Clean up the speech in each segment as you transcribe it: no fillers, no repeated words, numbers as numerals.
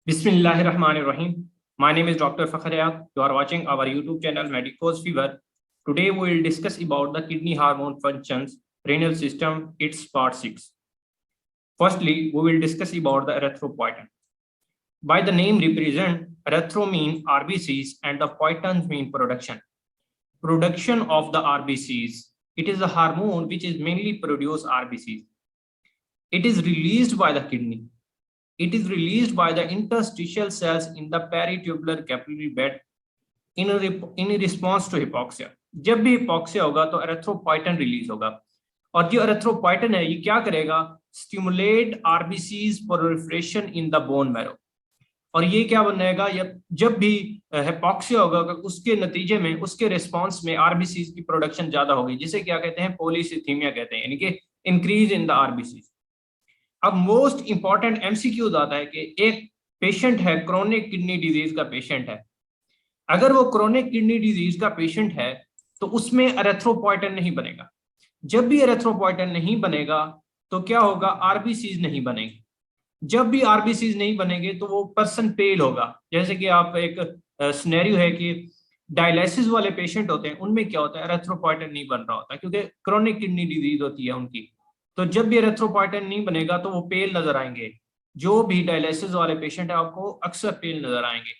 Bismillahirrahmanirrahim. My name is Dr. Fakhriyat. You are watching our YouTube channel Medicos Fever. Today we will discuss about the kidney hormone functions, renal system, its part 6. Firstly, we will discuss about the erythropoietin. By the name represent, erythro mean RBCs and the poietins mean production. Production of the RBCs. It is a hormone which is mainly produce RBCs. It is released by the kidney. It is released by the interstitial cells in the peritubular capillary bed in response to hypoxia. जब भी hypoxia होगा तो erythropoietin release होगा और जो erythropoietin है ये क्या करेगा, stimulate RBCs proliferation in the bone marrow. और ये क्या बनेगा, जब भी hypoxia होगा उसके नतीजे में उसके रिस्पॉन्स में आरबीसीज की प्रोडक्शन ज्यादा होगी, जिसे क्या कहते हैं, पॉलीसिथीमिया कहते हैं, यानी कि इंक्रीज इन द आरबीसीज. अब मोस्ट इंपॉर्टेंट एमसीक्यूज आता है कि एक पेशेंट है, क्रोनिक किडनी डिजीज का पेशेंट है. अगर वो क्रोनिक किडनी डिजीज का पेशेंट है तो उसमें एरिथ्रोपोइटिन नहीं बनेगा. जब भी एरिथ्रोपोइटिन नहीं बनेगा तो क्या होगा, आरबीसीज नहीं बनेंगे. जब भी आरबीसीज नहीं बनेंगे तो वो पर्सन पेल होगा. जैसे कि आप एक सिनेरियो है कि डायलिसिस वाले पेशेंट होते हैं, उनमें क्या होता है, एरिथ्रोपोइटिन नहीं बन रहा होता क्योंकि क्रोनिक किडनी डिजीज होती है उनकी. तो जब भी एरिथ्रोपोइटिन नहीं बनेगा तो वो पेल नजर आएंगे. जो भी डायलिसिस वाले पेशेंट है आपको अक्सर पेल नजर आएंगे.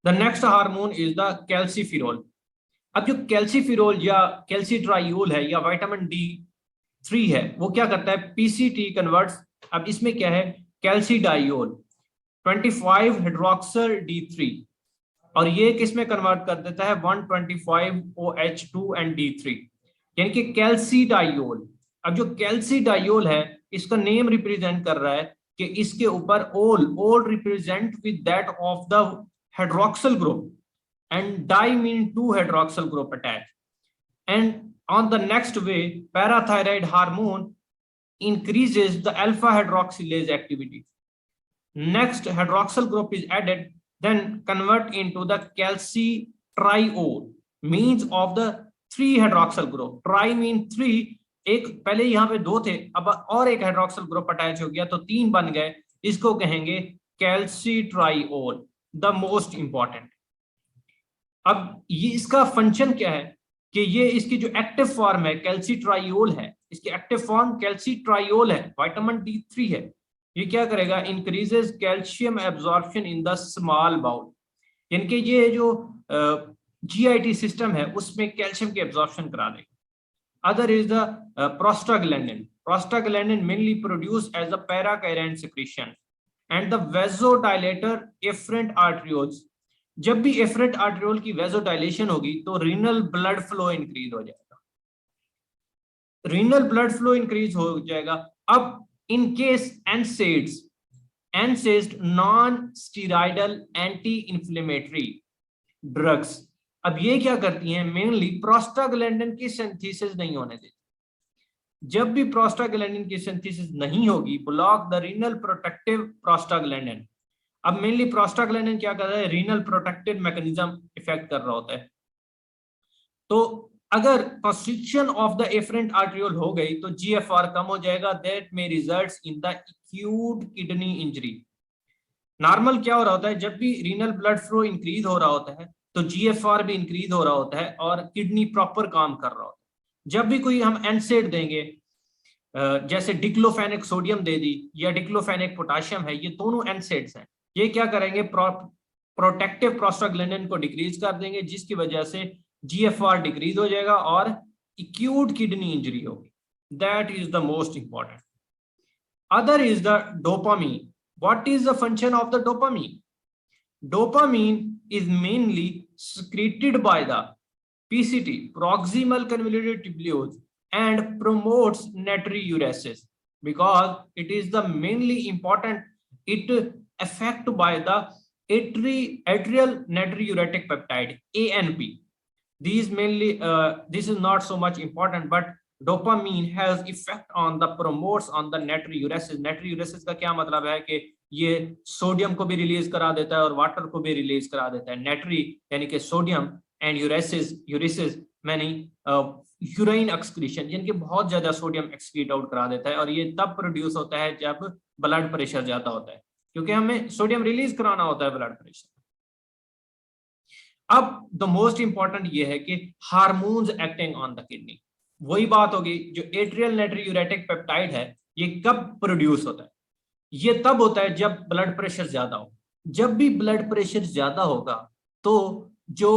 The next hormone is the calciferol. अब जो कैल्सीफिरोल या कैल्सीट्राइयोल है या विटामिन D3 है, वो क्या करता है, पीसीटी कन्वर्ट्स. अब इसमें क्या है, कैल्सीडाइयोल 25 हाइड्रोक्सिल D3 और ये किस में कन्वर्ट कर देता है, 125 OH2 एंड D3, यानी कि कैल्सीडाइयोल. अब जो कैल्सीडाइयोल है इसका नेम रिप्रेजेंट कर रहा है कि इसके ऊपर ओल represent with that of the hydroxyl group and di mean 2 hydroxyl group attached. And on the next way, parathyroid hormone increases the alpha hydroxylase activity. Next hydroxyl group is added, then convert into the calcitriol, means of the 3 hydroxyl group. Tri mean 3, एक पहले यहाँ पे 2 थे, अब और एक hydroxyl group attach हो गया तो 3 बन गए. इसको कहेंगे कैल्सीट्राइओल, द मोस्ट इंपॉर्टेंट. अब ये इसका फंक्शन क्या है कि ये इसकी जो एक्टिव फॉर्म है कैल्सीट्राइयोल है, इसकी एक्टिव फॉर्म कैल्सीट्राइयोल है, विटामिन D3 है. ये क्या करेगा, increases calcium absorption in the small bowel, यानी कि ये जो जीआईटी सिस्टम है उसमें कैल्शियम की एब्जॉर्प्शन करा देगा. Other is the prostaglandin. Prostaglandin mainly produce as a parakinetic secretion and the vasodilator afferent arterioles. जब भी एफरेंट आर्टरियोल की वेसोडाइलेशन होगी तो रीनल ब्लड फ्लो इंक्रीज हो जाएगा. रीनल ब्लड फ्लो इंक्रीज हो जाएगा. अब in case NSAIDs non steroidal anti inflammatory drugs, अब ये क्या करती हैं, मेनली प्रोस्टाग्लैंडिन की सिंथेसिस नहीं होने देती. जब भी प्रोस्टाग्लैंडिन की सिंथेसिस नहीं होगी, block the renal protective prostaglandin. अब मेनली प्रोस्टाग्लैंडिन क्या कर रहा है, रीनल प्रोटेक्टिव मैकेनिज्म इफेक्ट कर रहा होता है. तो अगर constriction of the efferent arteriole हो गई तो जीएफआर कम हो जाएगा. That may results in the acute kidney injury. Normal क्या हो रहा होता है, जब भी रीनल ब्लड फ्लो इंक्रीज हो रहा होता है तो जीएफआर भी इंक्रीज हो रहा होता है और किडनी प्रॉपर काम कर रहा होता है. जब भी कोई हम एनसेड देंगे, जैसे डिक्लोफेनिक सोडियम दे दी या डिक्लोफेनिक पोटाशियम है, ये दोनों एनसेड्स हैं, ये क्या करेंगे, प्रोटेक्टिव प्रोस्टाग्लैंडिन को डिक्रीज कर देंगे, जिसकी वजह से जीएफआर डिक्रीज हो जाएगा और एक्यूट किडनी इंजरी होगी. That is the most important. Other is the dopamine. What is the function of the dopamine? Dopamine is mainly secreted by the PCT, proximal convoluted tubules, and promotes natriuresis because it is the mainly important. It affect by the atrial natriuretic peptide ANP. These mainly this is not so much important, but dopamine has effect on the promotes on the natriuresis. Natriuresis का क्या मतलब है कि ये sodium को भी release करा देता है और वाटर को भी रिलीज करा देता है. नेट्री यानी कि सोडियम एंड यूरेसिस मैंने यूरिन एक्सक्रीशन, यानी कि बहुत ज्यादा सोडियम एक्सक्रीट आउट करा देता है और ये तब प्रोड्यूस होता है जब ब्लड प्रेशर ज्यादा होता है. क्योंकि हमें सोडियम रिलीज कराना होता है ब्लड प्रेशर। अब द मोस्ट इंपॉर्टेंट ये है कि hormones acting on the kidney, वही बात होगी जो एट्रियल नाइट्रोयूरेटिक पेप्टाइड है, ये कब प्रोड्यूस होता है? ये तब होता है जब ब्लड प्रेशर ज्यादा हो। जब भी ब्लड प्रेशर ज्यादा होगा तो जो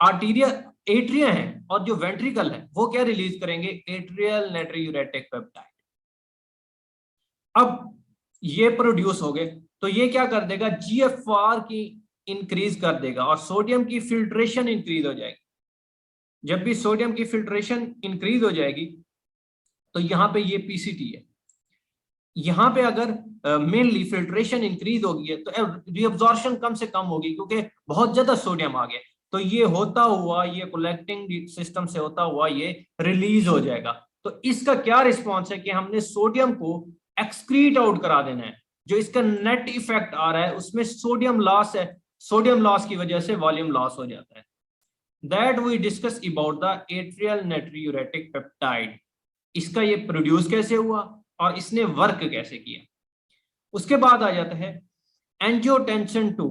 आर्टीरिया एट्रिया है और जो वेंट्रिकल है वो क्या रिलीज करेंगे? Atrial natriuretic peptide. अब ये प्रोड्यूस हो गए तो ये क्या कर देगा? जीएफआर की इंक्रीज कर देगा और सोडियम की फिल्ट्रेशन इंक्रीज हो जाएगी। जब भी सोडियम की फिल्ट्रेशन इंक्रीज हो जाएगी तो यहाँ पे ये पीसीटी है, यहाँ पे अगर मेनली फिल्ट्रेशन इंक्रीज होगी है तो रीअब्जॉर्प्शन कम से कम होगी क्योंकि बहुत ज्यादा सोडियम आ गया। तो ये होता हुआ, ये कलेक्टिंग सिस्टम से होता हुआ ये रिलीज हो जाएगा। तो इसका क्या रिस्पॉन्स है कि हमने सोडियम को एक्सक्रीट आउट करा देना है। जो इसका नेट इफेक्ट आ रहा है उसमें सोडियम लॉस है, सोडियम लॉस की वजह से वॉल्यूम लॉस हो जाता है। That we discuss about the atrial natriuretic peptide. इसका ये प्रोड्यूस कैसे हुआ और इसने वर्क कैसे किया। उसके बाद आ जाता है एंजियोटेंसिन 2।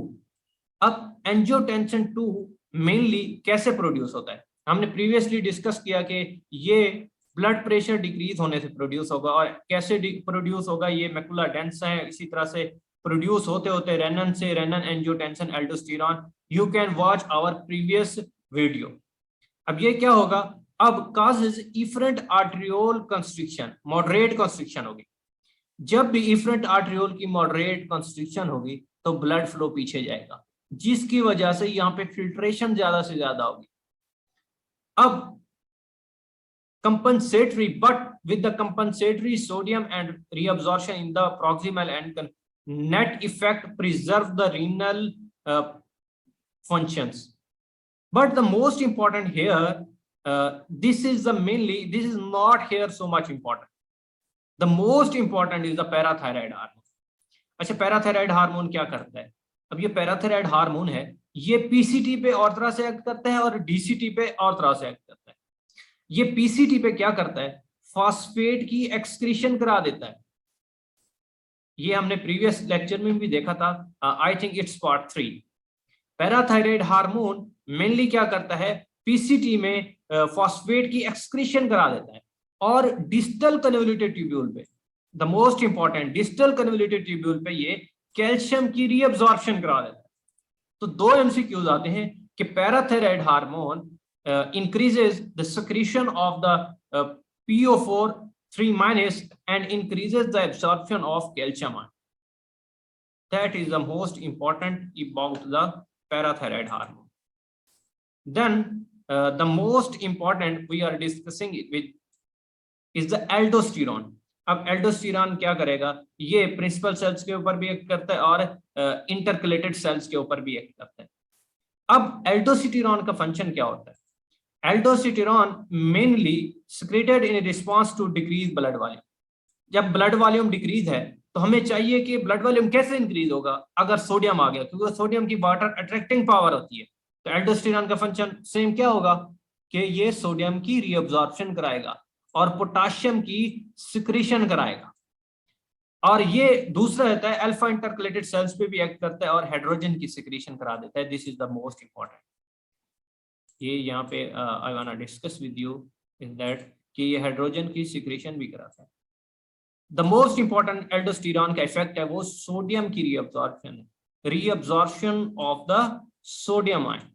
अब एंजियोटेंसिन 2 मेनली कैसे प्रोड्यूस होता है? हमने प्रीवियसली डिस्कस किया कि ये ब्लड प्रेशर डिक्रीज होने से प्रोड्यूस होगा। और कैसे प्रोड्यूस होगा? ये मैकुला डेंस है, इसी तरह से प्रोड्यूस होते होते रेनन से, renin angiotensin aldosterone. You can watch our previous video. अब ये क्या होगा? अब causes efferent arteriole constriction, moderate constriction होगी। जब भी efferent arteriole की मॉडरेट कंस्ट्रिक्शन होगी तो ब्लड फ्लो पीछे जाएगा, जिसकी वजह से यहाँ पे फिल्ट्रेशन ज्यादा से ज्यादा होगी। अब compensatory, but with the compensatory sodium and reabsorption in the proximal and net effect preserve the renal functions. But the most important here, this is not here so much important. The most important is the parathyroid hormone. अच्छा, parathyroid hormone क्या करता है? अब ये parathyroid hormone है, ये PCT पे और तरह से एक्ट करता है और डीसीटी पे और तरह से एक्ट करता है। ये पीसीटी पे क्या करता है? फॉस्फेट की एक्सक्रीशन करा देता है। ये हमने प्रीवियस लेक्चर में भी देखा था, I think it's part 3। Parathyroid hormone mainly क्या करता है? पीसीटी में फॉस्फेट की एक्सक्रीशन करा देता है और डिस्टल कन्वोल्यूटेड ट्यूब्यूल पे, the most important distal convoluted tubule पे ये कैल्शियम की रीअब्जॉर्प्शन करा देता है। तो दो एमसीक्यूज आते हैं कि parathyroid hormone increases the secretion of the PO4 3- and increases the absorption of calcium ion. That is the most important about the parathyroid hormone. Then the most important we are discussing with is the aldosterone. अब aldosterone क्या करेगा? ये principal cells के ऊपर भी act करता है और इंटरकलेटेड सेल्स के ऊपर भी एक्ट करता है। अब एल्डोस्टेरॉन का फंक्शन क्या होता है? Aldosterone mainly secreted in response to decrease blood volume. जब ब्लड वॉल्यूम डिक्रीज है तो हमें चाहिए कि ब्लड वॉल्यूम कैसे इंक्रीज होगा? अगर सोडियम आ गया, क्योंकि सोडियम की वाटर अट्रैक्टिंग पावर होती है। तो एल्डोस्टेरॉन का फंक्शन सेम क्या होगा कि ये सोडियम की रीअब्जॉर्प्शन कराएगा और पोटाशियम की सिक्रीशन कराएगा। और ये दूसरा रहता है अल्फा इंटरकलेटेड सेल्स पे भी एक्ट करता है और हाइड्रोजन की सिक्रीशन करा देता है। This is the most important. ये यहाँ पे I want to discuss with you is that कि ये हाइड्रोजन की सिक्रीशन भी कराता है। द मोस्ट इंपॉर्टेंट एल्डोस्टेरॉन का इफेक्ट है वो सोडियम की रीअब्जॉर्प्शन है, reabsorption of the sodium ion.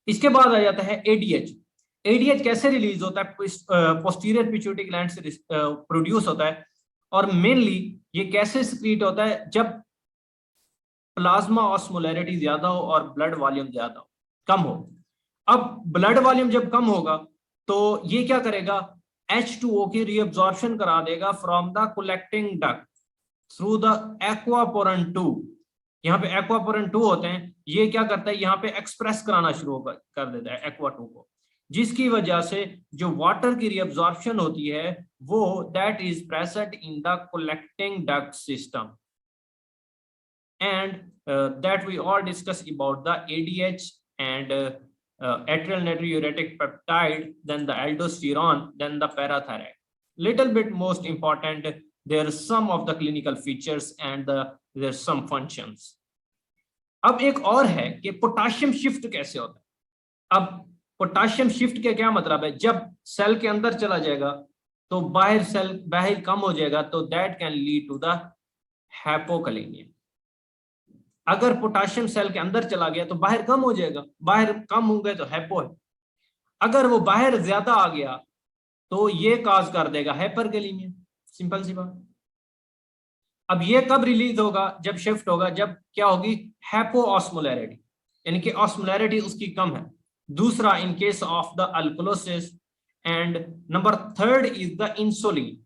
इसके बाद आ जाता है एडीएच। एडीएच कैसे रिलीज होता है? पोस्टीरियर पिट्यूटरी ग्लैंड से प्रोड्यूस होता है और मेनली ये कैसे सिक्रीट होता है? जब प्लाज्मा ऑस्मोलैरिटी ज्यादा हो और ब्लड वॉल्यूम ज्यादा हो, कम हो। अब ब्लड वॉल्यूम जब कम होगा तो ये क्या करेगा? H2O की रीअब्जॉर्प्शन करा देगा from the collecting duct through the aquaporin 2। यहाँ पे एक्वापोरन 2 होते हैं, ये क्या करता है? यहाँ पे एक्सप्रेस कराना शुरू कर देता है एक्वा 2 को, जिसकी वजह से जो वाटर की रीअब्जॉर्प्शन होती है वो that is present in the collecting duct system. And that we all discuss about the ADH and atrial natriuretic peptide, then the aldosterone, then the parathyroid. Little bit most important, there are some of the clinical features and there are some functions. अब एक और है कि potassium shift कैसे होता है। अब potassium shift के क्या मतलब है, जब सेल के अंदर चला जाएगा तो बाहर कम हो जाएगा, तो that can lead to the hypokalemia. अगर पोटाशियम सेल के अंदर चला गया तो बाहर कम हो जाएगा, बाहर कम हो गए तो हाइपो है। अगर वो बाहर ज्यादा आ गया तो ये काज कर देगा हाइपरकैलेमिया, सिंपल सी बात। अब ये कब रिलीज होगा, जब शिफ्ट होगा, जब क्या होगी, हाइपोऑस्मोलैरिटी, यानी कि ऑस्मोलैरिटी उसकी कम है। दूसरा, in case of the alkalosis, and number third is the insulin.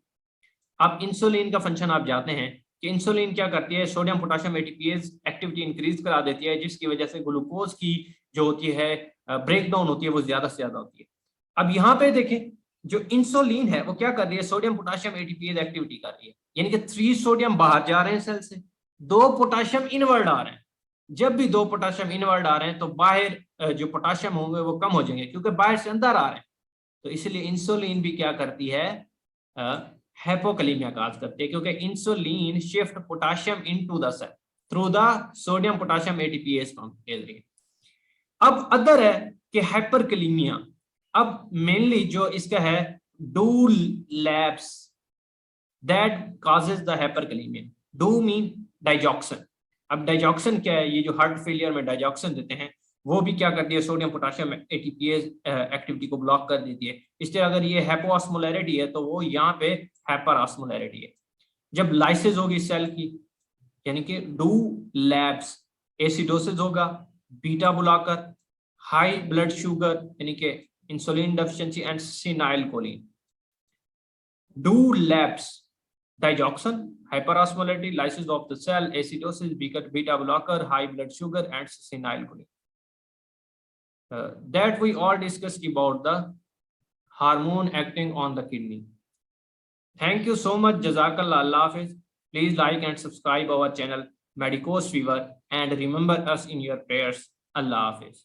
अब इंसुलिन का फंक्शन आप जानते हैं कि इंसुलिन क्या करती है, sodium potassium ATPase activity increase करा देती है, जिसकी वजह से ग्लूकोज की जो होती है ब्रेक डाउन होती है वो ज्यादा से ज्यादा होती है। अब यहाँ पे देखें, जो इंसुलिन है वो क्या कर रही है, सोडियम पोटेशियम एटीपीएज एक्टिविटी कर रही है, यानी कि 3 सोडियम बाहर जा रहे हैं सेल से, 2 पोटेशियम इनवर्ड आ रहे हैं। जब भी 2 पोटेशियम इनवर्ड आ रहे हैं तो बाहर जो पोटेशियम होंगे वो कम हो जाएंगे, क्योंकि बाहर से अंदर आ रहे हैं। तो इसलिए इंसुलिन भी क्या करती है, हाइपोकैलेमिया काज करती है, क्योंकि insulin shift potassium into the cell through the sodium potassium ATPase pathway. अब अदर है कि हाइपरकैलेमिया। अब मेनली जो इसका है do labs that causes the hyperkalemia. Do mean digoxin. अब डाइजॉक्सिन क्या है, ये जो हार्ट फेलियर में डाइजॉक्सिन देते हैं वो भी क्या करती है, सोडियम पोटेशियम एटीपीएज एक्टिविटी को ब्लॉक कर देती है। इसलिए अगर ये हाइपोऑस्मोलैरिटी है तो वो यहाँ पे हाइपरऑस्मोलैरिटी है। जब लाइसिस होगी सेल की, यानी कि डू लैब्स, एसिडोसिस होगा, beta blocker, high blood sugar यानी कि insulin deficiency and succinylcholine. Do labs, digoxin, hyperosmolarity, lysis of the cell, acidosis, beta blocker, high blood sugar, and phenylcholine. That we all discussed about the hormone acting on the kidney. Thank you so much. Jazakallah. Allah Hafiz. Please like and subscribe our channel Medicos Fever and remember us in your prayers. Allah Hafiz.